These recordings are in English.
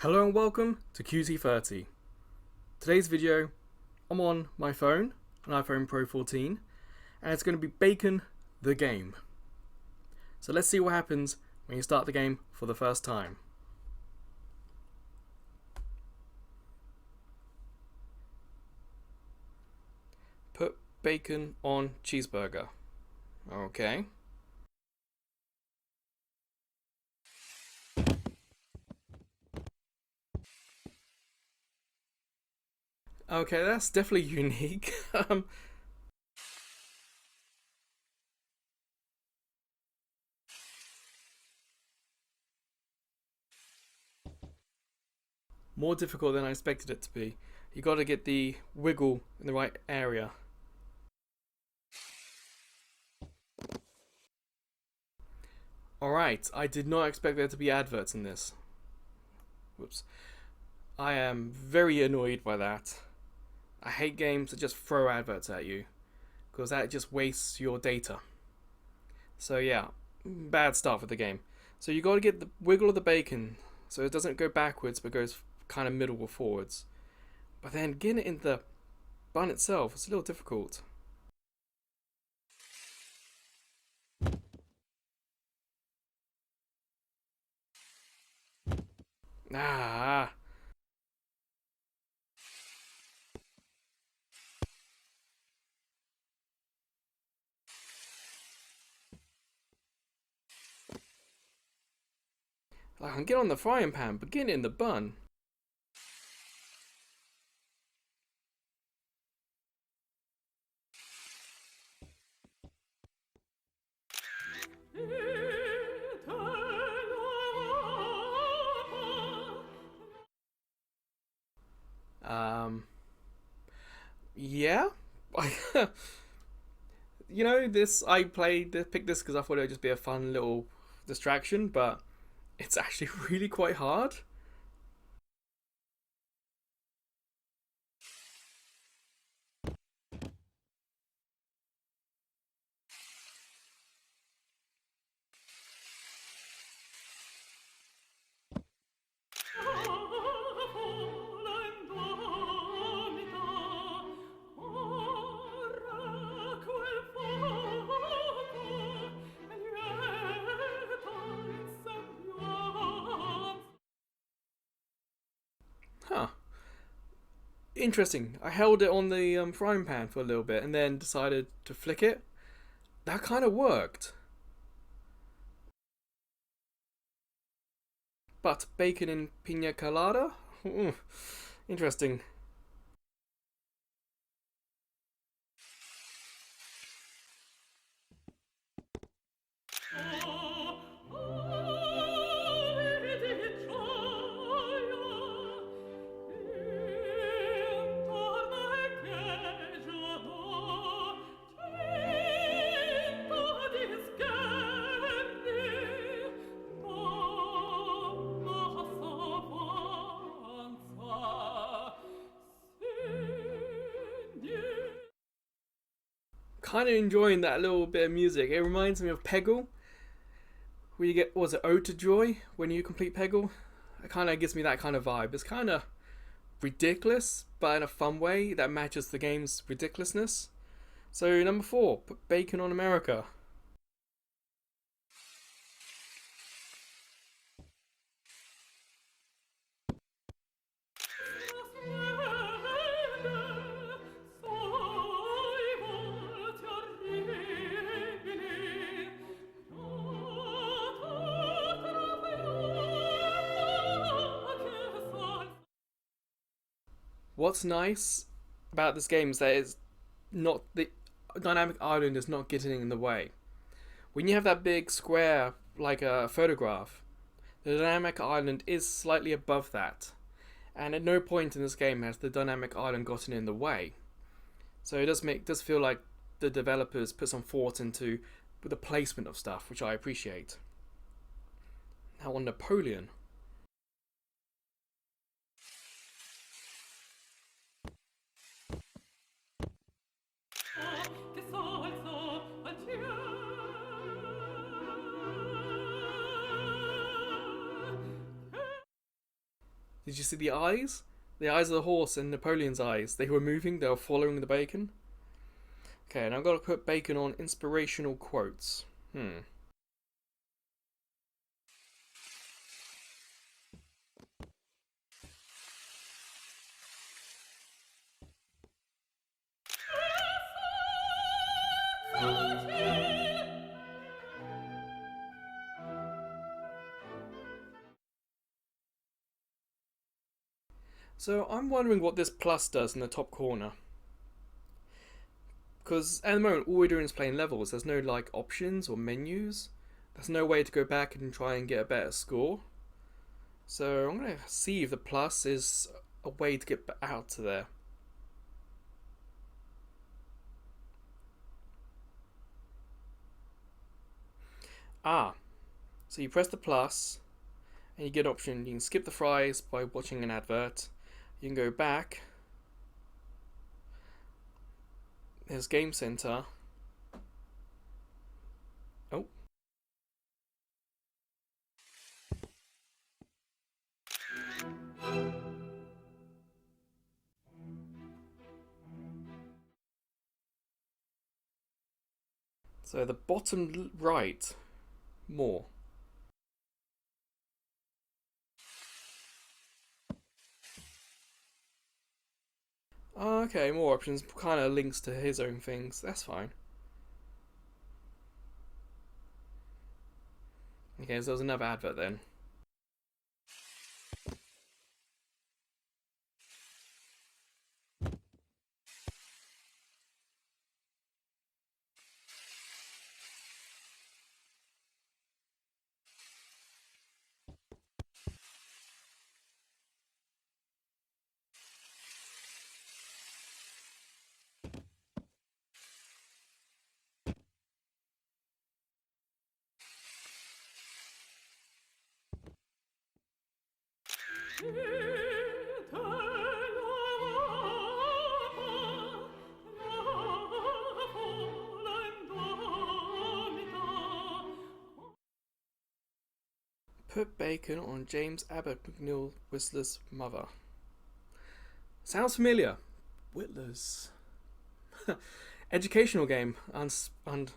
Hello and welcome to QT30. Today's video, I'm on my phone, an iPhone Pro 14, and it's going to be Bacon the game. So let's see what happens when you start the game for the first time. Put bacon on cheeseburger. Okay. Okay, that's definitely unique. More difficult than I expected it to be. You got to get the wiggle in the right area. Alright, I did not expect there to be adverts in this. Whoops. I am very annoyed by that. I hate games that just throw adverts at you, because that just wastes your data. So yeah, bad start for the game. So you got to get the wiggle of the bacon, so it doesn't go backwards but goes kind of middle or forwards. But then getting it in the bun itself is a little difficult. Ah. I can get on the frying pan, but get it in the bun. Yeah. You know, picked this because I thought it would just be a fun little distraction, but it's actually really quite hard. Huh. Interesting. I held it on the frying pan for a little bit and then decided to flick it. That kind of worked. But bacon in pina colada? Interesting. Kind of enjoying that little bit of music. It reminds me of Peggle, where you get, was it Ode to Joy when you complete Peggle? It kind of gives me that kind of vibe. It's kind of ridiculous, but in a fun way that matches the game's ridiculousness. So number 4, put bacon on America. What's nice about this game is that it's not the dynamic island is not getting in the way. When you have that big square like a photograph, the dynamic island is slightly above that, and at no point in this game has the dynamic island gotten in the way. So it does feel like the developers put some thought into the placement of stuff, which I appreciate. Now on Napoleon. Did you see the eyes? The eyes of the horse and Napoleon's eyes. They were moving, they were following the bacon. Okay, and I've got to put bacon on inspirational quotes. So I'm wondering what this plus does in the top corner. Because at the moment, all we're doing is playing levels. There's no like options or menus. There's no way to go back and try and get a better score. So I'm going to see if the plus is a way to get out to there. Ah, so you press the plus and you get an option. You can skip the fries by watching an advert. You can go back. There's Game Center. Oh. So the bottom right, more. Oh, okay, more options. Kind of links to his own things. That's fine. Okay, so there's another advert then. Put bacon on James Abbott McNeill Whistler's mother. Sounds familiar. Whistler's educational game and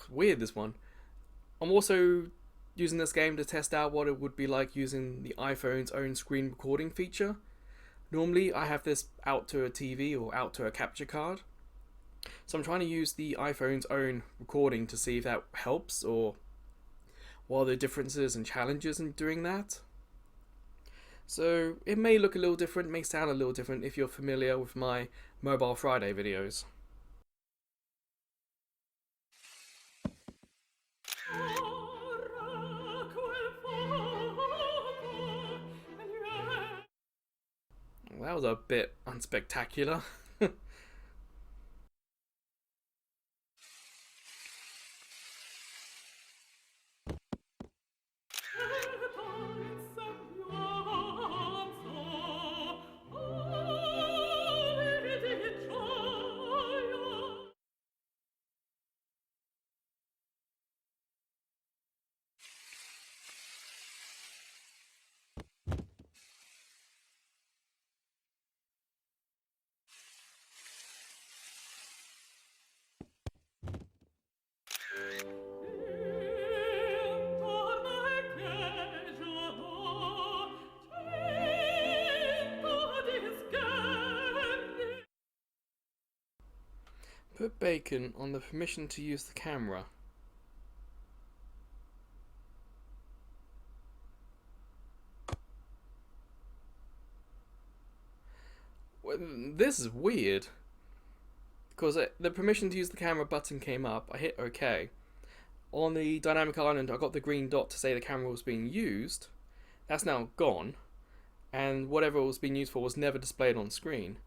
weird this one. I'm also using this game to test out what it would be like using the iPhone's own screen recording feature. Normally, I have this out to a TV or out to a capture card. So I'm trying to use the iPhone's own recording to see if that helps or what are the differences and challenges in doing that. So it may look a little different, may sound a little different if you're familiar with my Mobile Friday videos. Well, that was a bit unspectacular. Put bacon on the permission to use the camera. Well, this is weird. Because the permission to use the camera button came up, I hit OK. On the dynamic island, I got the green dot to say the camera was being used. That's now gone. And whatever it was being used for was never displayed on screen.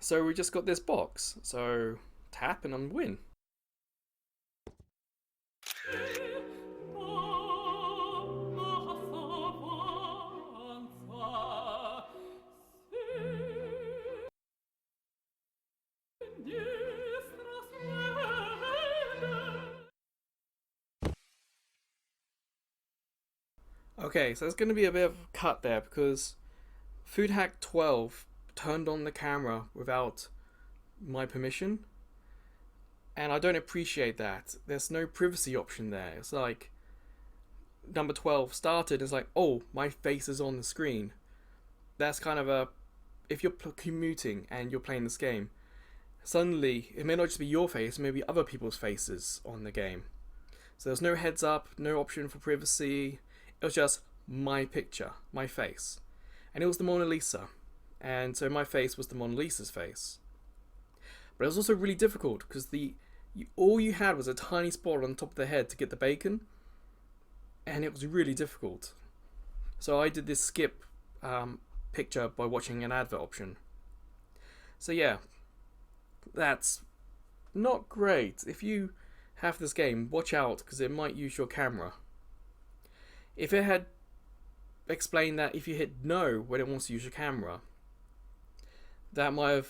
So we just got this box. So tap and I'm win. Okay, so there's going to be a bit of a cut there because Food Hack 12 turned on the camera without my permission, and I don't appreciate that. There's no privacy option there. It's like number 12 started, it's like, oh, my face is on the screen. That's kind of a. If you're commuting and you're playing this game, suddenly it may not just be your face, it may be other people's faces on the game. So there's no heads up, no option for privacy. It was just my picture, my face. And it was the Mona Lisa. And so my face was the Mona Lisa's face. But it was also really difficult because all you had was a tiny spot on top of the head to get the bacon. And it was really difficult. So I did this skip picture by watching an advert option. So yeah, that's not great. If you have this game, watch out because it might use your camera. If it had explained that if you hit no when it wants to use your camera, that might have.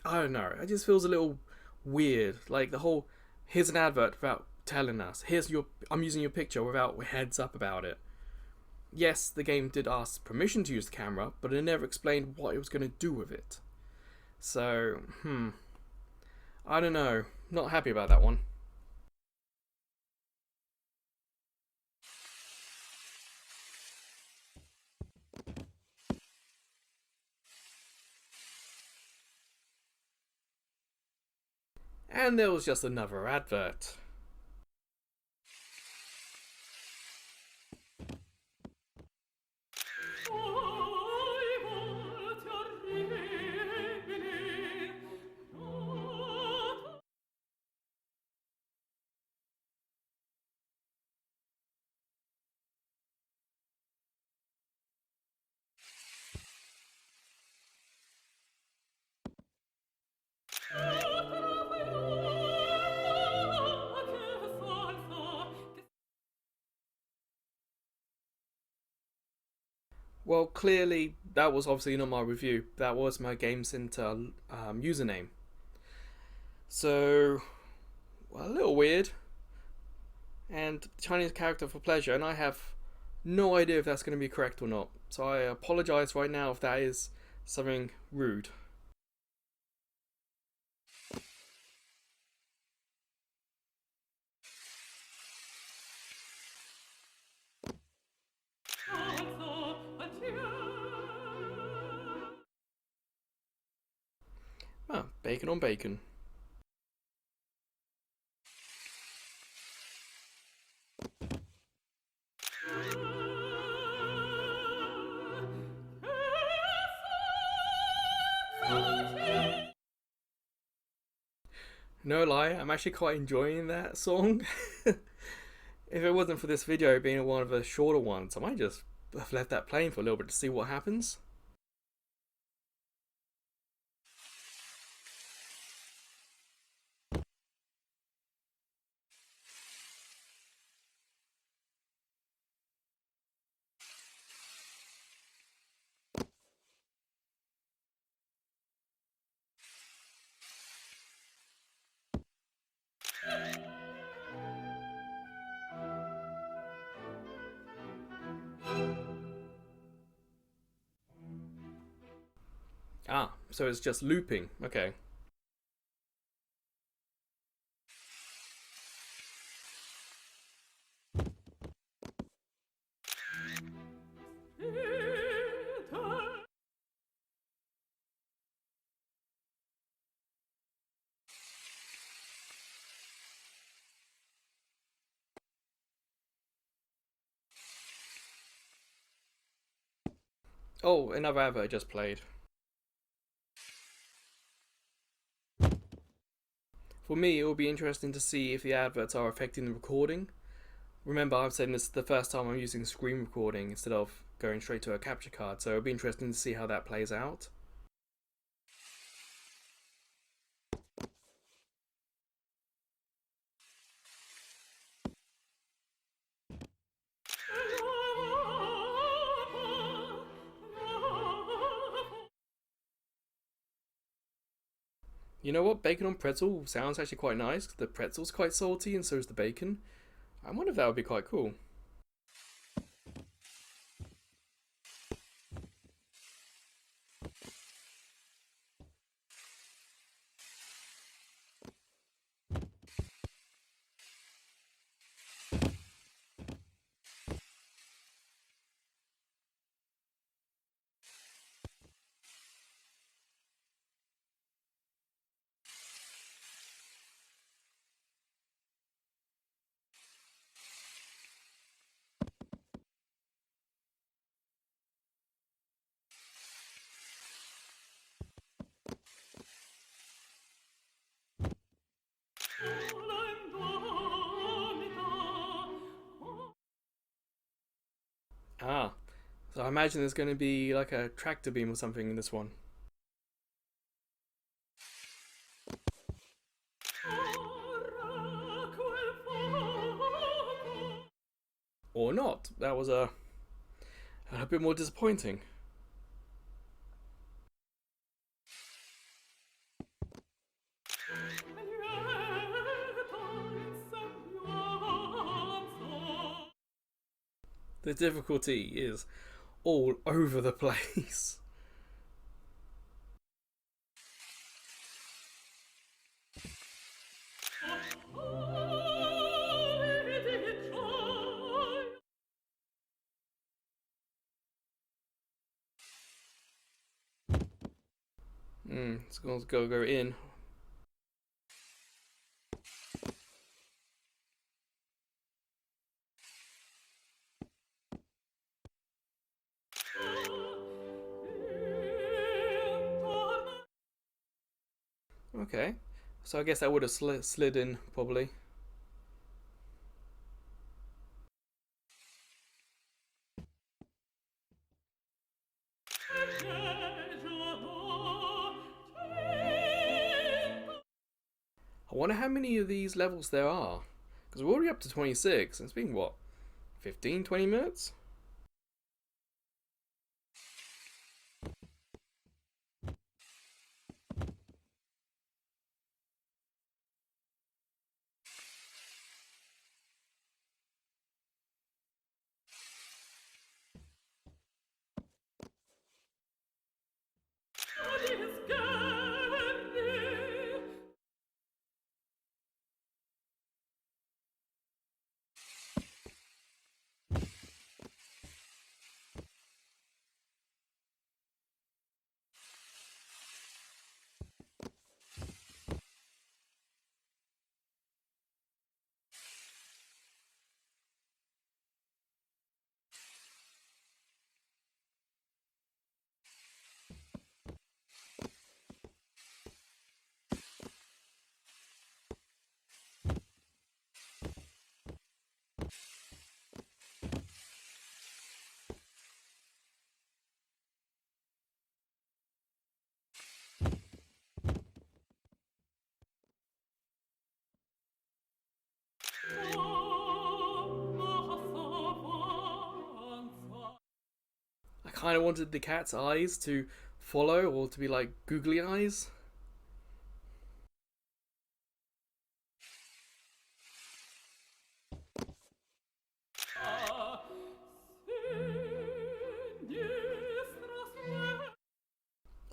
I don't know. It just feels a little weird. Like the whole here's an advert without telling us. I'm using your picture without heads up about it. Yes, the game did ask permission to use the camera, but it never explained what it was going to do with it. So, I don't know. Not happy about that one. And there was just another advert. Well, clearly that was obviously not my review. That was my Game Center username. So, well, a little weird. And Chinese character for pleasure, and I have no idea if that's going to be correct or not. So I apologize right now if that is something rude. Ah, bacon on bacon. No lie, I'm actually quite enjoying that song. If it wasn't for this video being one of the shorter ones, I might just have left that playing for a little bit to see what happens. Ah, so it's just looping. Okay. Oh, another advert I just played. For me, it will be interesting to see if the adverts are affecting the recording. Remember, I'm saying this is the first time I'm using screen recording instead of going straight to a capture card, so it'll be interesting to see how that plays out. You know what? Bacon on pretzel sounds actually quite nice. The pretzel's quite salty, and so is the bacon. I wonder if that would be quite cool. So I imagine there's going to be like a tractor beam or something in this one. Or not. That was a bit more disappointing. The difficulty is all over the place. It's going to go in. Okay, so I guess I would have slid in probably. I wonder how many of these levels there are. Because we're already up to 26, and it's been what, 15, 20 minutes? I kind of wanted the cat's eyes to follow or to be like googly eyes.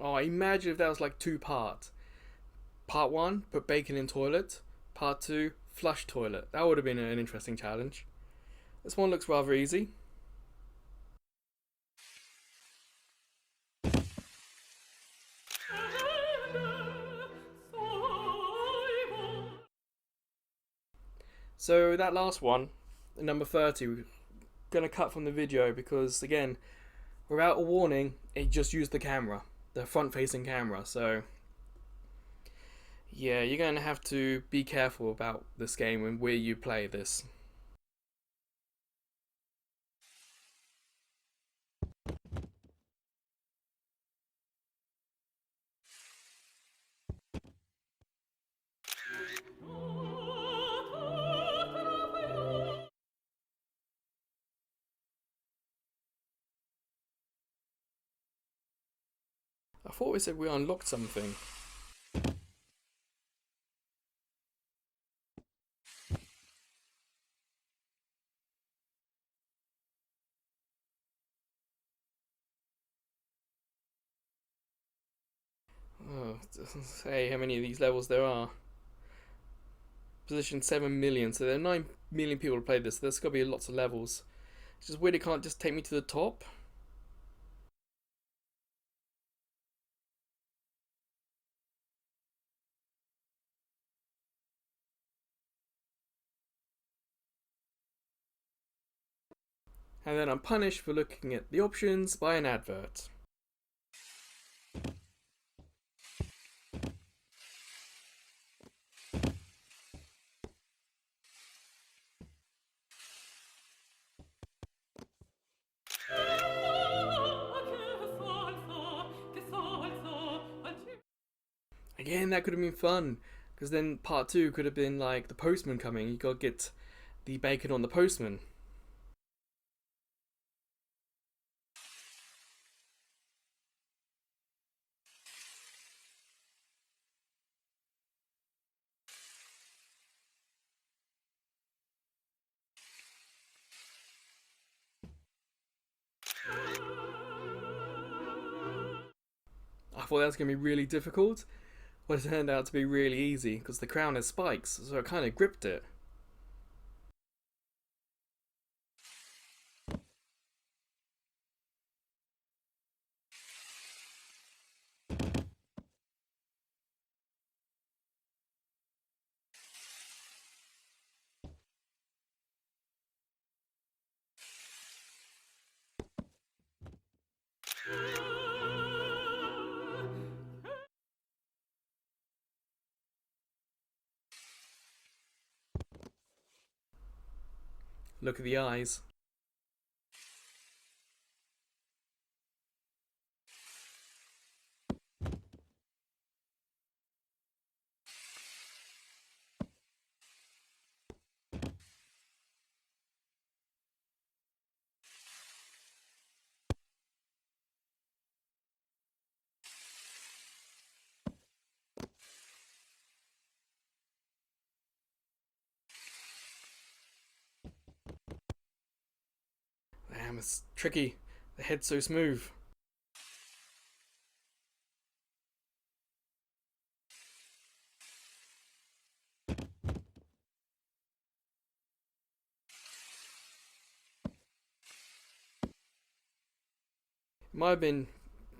Oh, imagine if that was like two part. Part one, put bacon in toilet. Part two, flush toilet. That would have been an interesting challenge. This one looks rather easy. So that last one, number 30, we're going to cut from the video because, again, without a warning, it just used the camera, the front-facing camera. So, yeah, you're going to have to be careful about this game and where you play this. I thought we said we unlocked something. Oh, it doesn't say how many of these levels there are. Position 7 million, so there are 9 million people who play this, so there's got to be lots of levels. It's just weird it can't just take me to the top. And then I'm punished for looking at the options by an advert. Again, that could have been fun. Because then part two could have been like the postman coming. You gotta get the bacon on the postman. I thought that was gonna be really difficult, but it turned out to be really easy because the crown has spikes, so I kind of gripped it. Look at the eyes. Damn, it's tricky. The head's so smooth. It might have been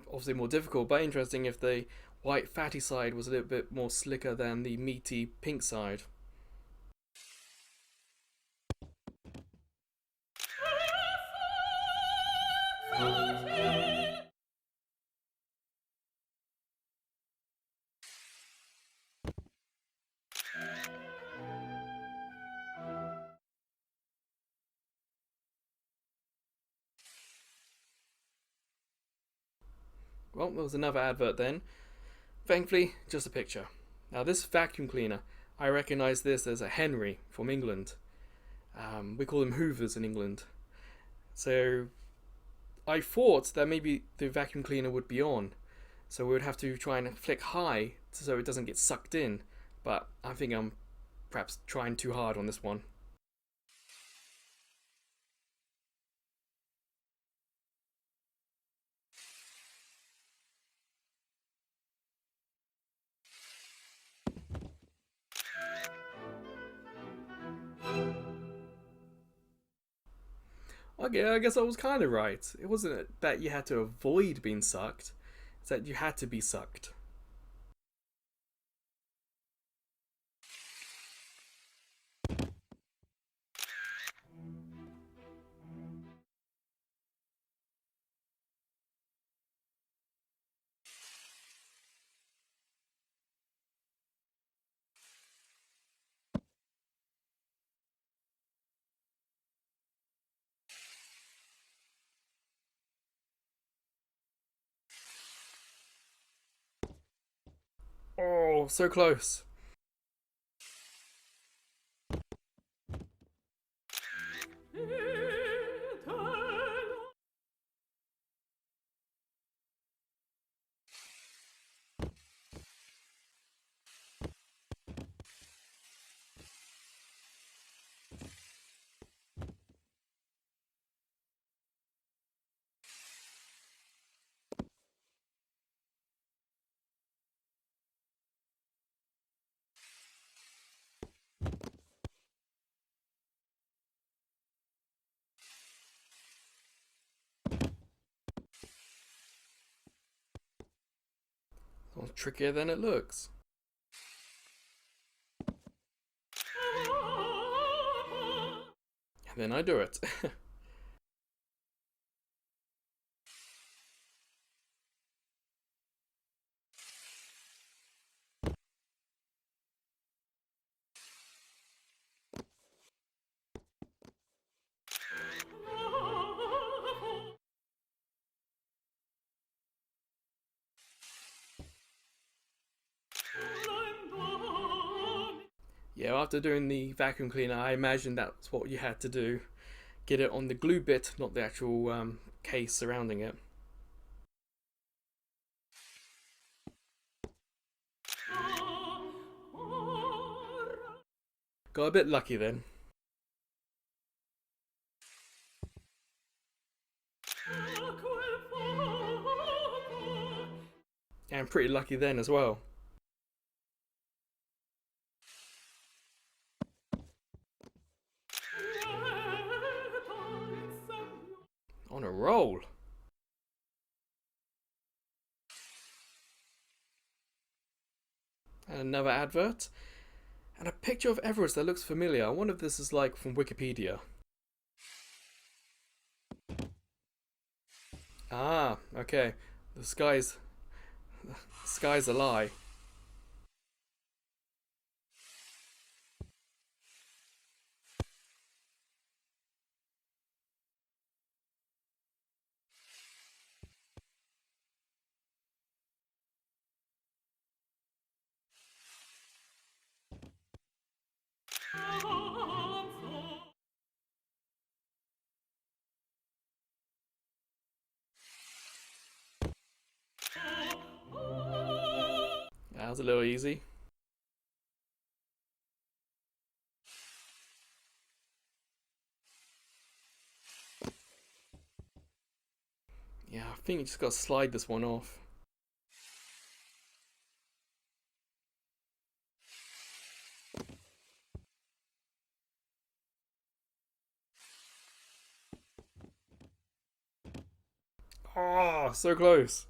obviously more difficult, but interesting if the white fatty side was a little bit more slicker than the meaty pink side. Well, there was another advert then. Thankfully, just a picture. Now, this vacuum cleaner, I recognise this as a Henry from England. We call them Hoovers in England. So I thought that maybe the vacuum cleaner would be on, so we would have to try and flick high so it doesn't get sucked in. But I think I'm perhaps trying too hard on this one. Okay, I guess I was kind of right. It wasn't that you had to avoid being sucked, it's that you had to be sucked. Oh, so close. Well, trickier than it looks. And then I do it. Yeah, after doing the vacuum cleaner, I imagine that's what you had to do. Get it on the glue bit, not the actual case surrounding it. Got a bit lucky then. And pretty lucky then as well. On a roll. And another advert. And a picture of Everest that looks familiar. I wonder if this is like from Wikipedia. Ah, okay. The sky's a lie. That was a little easy. Yeah, I think you just got to slide this one off. Oh, so close.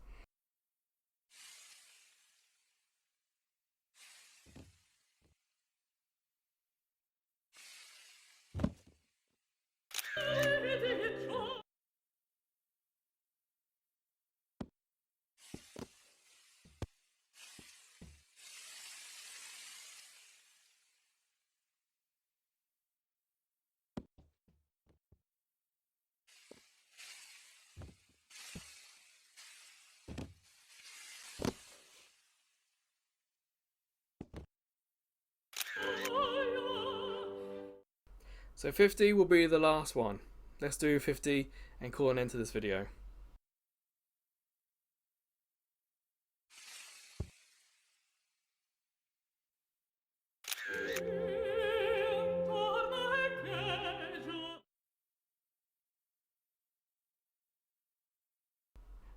So 50 will be the last one. Let's do 50 and call an end to this video.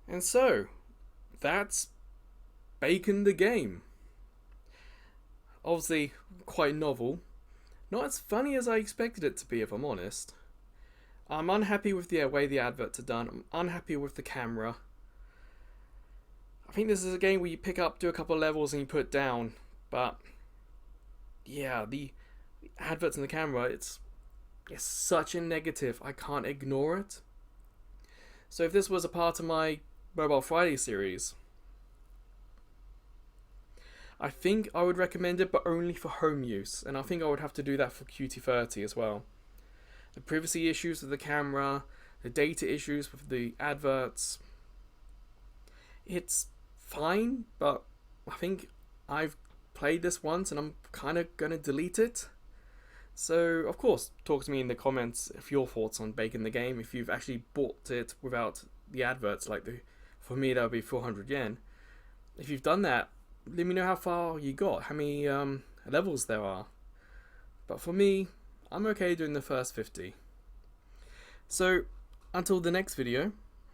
And so, that's Bacon the Game. Obviously, quite novel. Not as funny as I expected it to be, if I'm honest. I'm unhappy with the way the adverts are done. I'm unhappy with the camera. I think this is a game where you pick up, do a couple of levels, and you put down. But yeah, the adverts and the camera, it's such a negative. I can't ignore it. So if this was a part of my Mobile Friday series, I think I would recommend it, but only for home use. And I think I would have to do that for QT30 as well. The privacy issues with the camera, the data issues with the adverts. It's fine, but I think I've played this once and I'm kind of going to delete it. So, of course, talk to me in the comments if your thoughts on Bacon the Game, if you've actually bought it without the adverts, for me that would be 400 yen. If you've done that, let me know how far you got, how many levels there are. But for me, I'm okay doing the first 50. So, until the next video,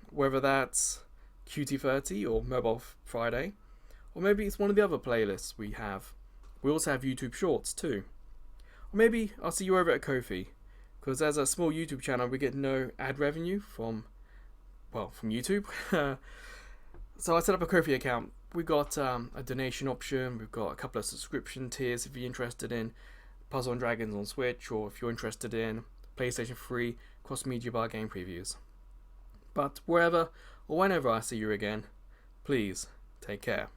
whether that's QT30 or Mobile Friday, or maybe it's one of the other playlists we have. We also have YouTube Shorts too. Or maybe I'll see you over at Ko-fi, because as a small YouTube channel, we get no ad revenue from YouTube. So I set up a Ko-fi account. We've got a donation option. We've got a couple of subscription tiers if you're interested in Puzzle and Dragons on Switch, or if you're interested in PlayStation 3 cross-media bar game previews. But wherever or whenever I see you again, please take care.